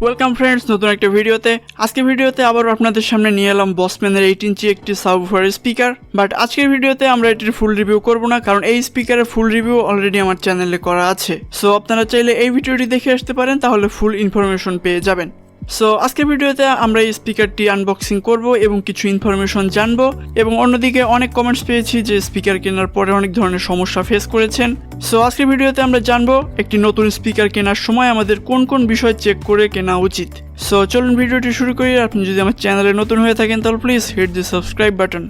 Welcome friends, নতুন একটা ভিডিওতে। আজকের ভিডিওতে আবার আপনাদের সামনে নিয়ে এলাম বসম্যানের 8 ইঞ্চি একটি সাবউফার স্পিকার। বাট আজকের ভিডিওতে আমরা এটির ফুল রিভিউ করব না, কারণ এই স্পিকারের ফুল রিভিউ অলরেডি আমার চ্যানেলে করা আছে। সো আপনারা চাইলে এই ভিডিওটি দেখে আসতে পারেন, তাহলে ফুল ইনফরমেশন পেয়ে যাবেন। সো আজকের ভিডিওতে আমরা এই স্পিকারটি আনবক্সিং করব এবং কিছু ইনফরমেশন জানবো। এবং অন্যদিকে অনেক কমেন্টস পেয়েছি যে স্পিকার কেনার পরে অনেক ধরনের সমস্যা ফেস করেছেন। সো আজকের ভিডিওতে আমরা জানবো একটি নতুন স্পিকার কেনার সময় আমাদের কোন কোন বিষয় চেক করে কেনা উচিত। সো চলুন ভিডিওটি শুরু করি। আপনি যদি আমার চ্যানেলে নতুন হয়ে থাকেন তাহলে please hit the subscribe button.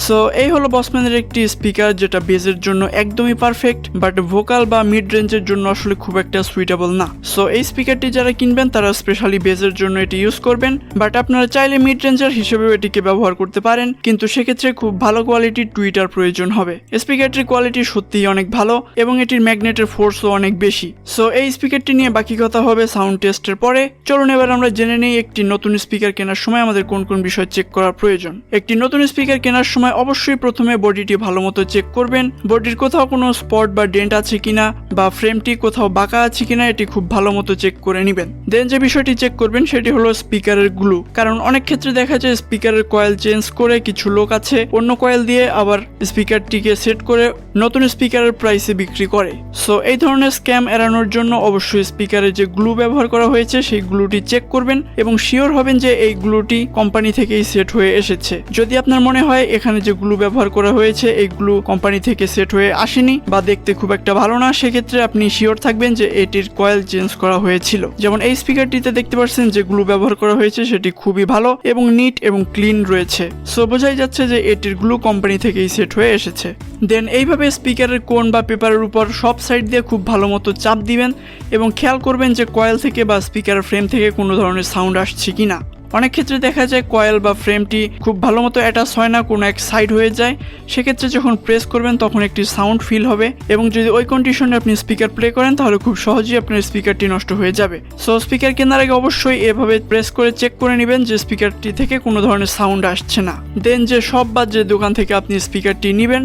So এই হলো বসম্যানের একটি স্পিকার, যেটা বেজের জন্য একদমই পারফেক্ট, বাট ভোকাল বা মিড রেঞ্জের জন্য আসলে খুব একটা সুইটেবল না। সো এই স্পিকারটি যারা কিনবেন তারা স্পেশালি বেজের জন্য এটি ইউজ করবেন, বাট আপনারা চাইলে মিড রেঞ্জার হিসেবেও এটিকে ব্যবহার করতে পারেন, কিন্তু সেক্ষেত্রে খুব ভালো কোয়ালিটির টুইটার প্রয়োজন হবে। স্পিকারটির কোয়ালিটি সত্যিই অনেক ভালো এবং এটির ম্যাগনেটের ফোর্সও অনেক বেশি। সো এই স্পিকারটি নিয়ে বাকি কথা হবে সাউন্ড টেস্টের পরে। চলুন এবার আমরা জেনে নেই একটি নতুন স্পিকার কেনার সময় আমাদের কোন কোন বিষয় চেক করা প্রয়োজন। একটি নতুন স্পিকার কেনার সময় অবশ্যই প্রথমে বডিটি ভালোমতো চেক করবেন। বডির কোথাও কোনো স্পট বা ডেন্ট আছে কিনা, বা ফ্রেমটি কোথাও বাঁকা আছে কিনা, এটি খুব ভালো মতো চেক করে নেবেন। দেন যে বিষয়টি চেক করবেন সেটি হলো স্পিকারের গ্লু, কারণ অনেক ক্ষেত্রে দেখা যায় স্পিকারের কয়েল চেঞ্জ করে কিছু লোক আছে অন্য কয়েল দিয়ে আবার স্পিকারটিকে সেট করে নতুন স্পিকারের প্রাইসে বিক্রি করে। সো এই ধরনের স্ক্যাম এড়ানোর জন্য অবশ্যই স্পিকারে যে গ্লু ব্যবহার করা হয়েছে সেই গ্লুটি চেক করবেন এবং শিওর হবেন যে এই গ্লুটি কোম্পানি থেকেই সেট হয়ে এসেছে। যদি আপনার মনে হয় এখানে যে গ্লু ব্যবহার করা হয়েছে এই গ্লু কোম্পানি থেকে সেট হয়ে আসেনি বা দেখতে খুব একটা ভালো না, সেক্ষেত্রে আপনি শিওর থাকবেন যে এটির কয়েল চেঞ্জ করা হয়েছিল। যেমন এই স্পিকারটিতে দেখতে পাচ্ছেন যে গ্লু ব্যবহার করা হয়েছে সেটি খুবই ভালো এবং নিট এবং ক্লিন রয়েছে। সো বোঝাই যাচ্ছে যে এটির গ্লু কোম্পানি থেকেই সেট হয়ে এসেছে। দেন এইভাবে স্পিকারের কোন বা পেপারের উপর সব সাইড দিয়ে খুব ভালো মতো চাপ দিবেন এবং খেয়াল করবেন যে কয়েল থেকে বা স্পিকারের ফ্রেম থেকে কোনো ধরনের সাউন্ড আসছে কিনা। অনেক ক্ষেত্রে দেখা যায় কয়েল বা ফ্রেমটি খুব ভালো মতো অ্যাটাচ হয় না, কোনো এক সাইড হয়ে যায়। সেক্ষেত্রে যখন প্রেস করবেন তখন একটি সাউন্ড ফিল হবে এবং যদি ওই কন্ডিশনে আপনি স্পিকার প্লে করেন তাহলে খুব সহজেই আপনার স্পিকারটি নষ্ট হয়ে যাবে। সো স্পিকার কেনার আগে অবশ্যই এভাবে প্রেস করে চেক করে নেবেন যে স্পিকারটি থেকে কোনো ধরনের সাউন্ড আসছে না। দেন যে সব বা যে দোকান থেকে আপনি স্পিকারটি নেবেন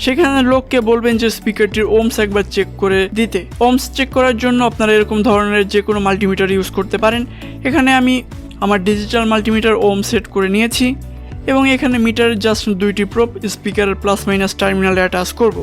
সেখানে লোককে বলবেন যে স্পিকারটির ওমস একবার চেক করে দিতে। ওমস চেক করার জন্য আপনারা এরকম ধরনের যে কোনো মাল্টিমিটার ইউজ করতে পারেন। এখানে আমি আমার ডিজিটাল মাল্টিমিটার ওম সেট করে নিয়েছি এবং এখানে মিটারের জাস্ট দুইটি প্রোব স্পিকারের প্লাস মাইনাস টার্মিনালে অ্যাটাচ করব।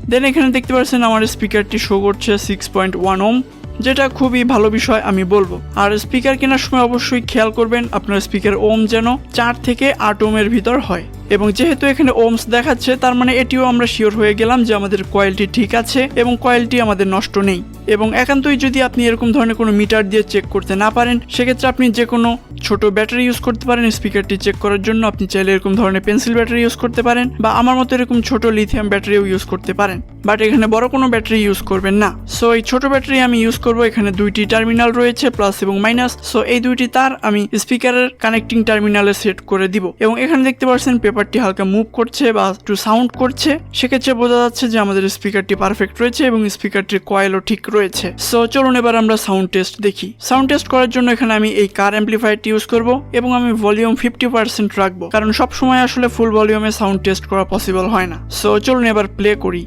দেন এখানে দেখতে পাচ্ছেন আমার স্পিকারটি শো করছে 6.1 ওম, যেটা খুবই ভালো বিষয় আমি বলবো। আর স্পিকার কেনার সময় অবশ্যই খেয়াল করবেন আপনার স্পিকার ওম যেন 4 থেকে 8 ওমের ভিতর হয়। এবং যেহেতু এখানে ওমস দেখাচ্ছে তার মানে এটিও আমরা শিওর হয়ে গেলাম যে আমাদের কয়েলটি ঠিক আছে এবং কয়েলটি আমাদের নষ্ট নেই। এবং একান্তই যদি আপনি এরকম ধরনের কোনো মিটার দিয়ে চেক করতে না পারেন সেক্ষেত্রে আপনি যে কোনো ছোট ব্যাটারি ইউজ করতে পারেন স্পিকারটি চেক করার জন্য। আপনি চাইলে এরকম ধরনের পেন্সিল ব্যাটারি ইউজ করতে পারেন বা আমার মতো এরকম ছোট লিথিয়াম ব্যাটারিও ইউজ করতে পারেন, বাট এখানে বড় কোনো ব্যাটারি ইউজ করবেন না। সো এই ছোট ব্যাটারি আমি ইউজ করব। এখানে দুইটি টার্মিনাল রয়েছে, প্লাস এবং মাইনাস। সো এই দুইটি তার আমি স্পিকারের কানেক্টিং টার্মিনালে সেট করে দিব এবং এখানে দেখতে পাচ্ছেন পেপারটি হালকা মুভ করছে বা একটু সাউন্ড করছে। সেক্ষেত্রে বোঝা যাচ্ছে যে আমাদের স্পিকারটি পারফেক্ট রয়েছে এবং স্পিকারটির কয়েলও ঠিক রয়েছে। সো চলুন এবার আমরা সাউন্ড টেস্ট দেখি। সাউন্ড টেস্ট করার জন্য এখানে আমি এই কার অ্যাম্প্লিফায়ারটি ইউজ করব এবং আমি ভলিউম 50% রাখবো, কারণ সব সময় আসলে ফুল ভলিউমে সাউন্ড টেস্ট করা পসিবল হয় না। সো চলুন এবার প্লে করি।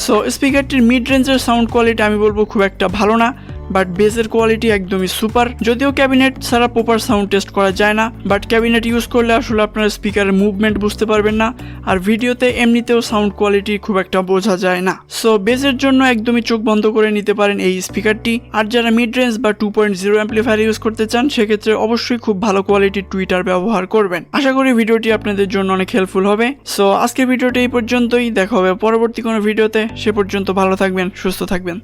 সো স্পিকারটির মিড রেঞ্জের সাউন্ড কোয়ালিটি আমি বলবো খুব একটা ভালো না, বাট বেসের কোয়ালিটি একদমই সুপার। যদিও ক্যাবিনেট ছাড়া প্রপার সাউন্ড টেস্ট করা যায় না, বাট ক্যাবিনেট ইউজ করলে আসলে আপনার স্পিকারের মুভমেন্ট বুঝতে পারবেন না, আর ভিডিওতে এমনিতেও সাউন্ড কোয়ালিটি খুব একটা বোঝা যায় না। সো বেসের জন্য একদমই চোখ বন্ধ করে নিতে পারেন এই স্পিকারটি। আর যারা মিড রেঞ্জ বা 2.0 অ্যাম্প্লিফায়ার ইউজ করতে চান সেক্ষেত্রে অবশ্যই খুব ভালো কোয়ালিটির টুইটার ব্যবহার করবেন। আশা করি ভিডিওটি আপনাদের জন্য অনেক হেল্পফুল হবে। সো আজকের ভিডিওটি এই পর্যন্তই, দেখা হবে পরবর্তী কোনো ভিডিওতে। সে পর্যন্ত ভালো থাকবেন, সুস্থ থাকবেন।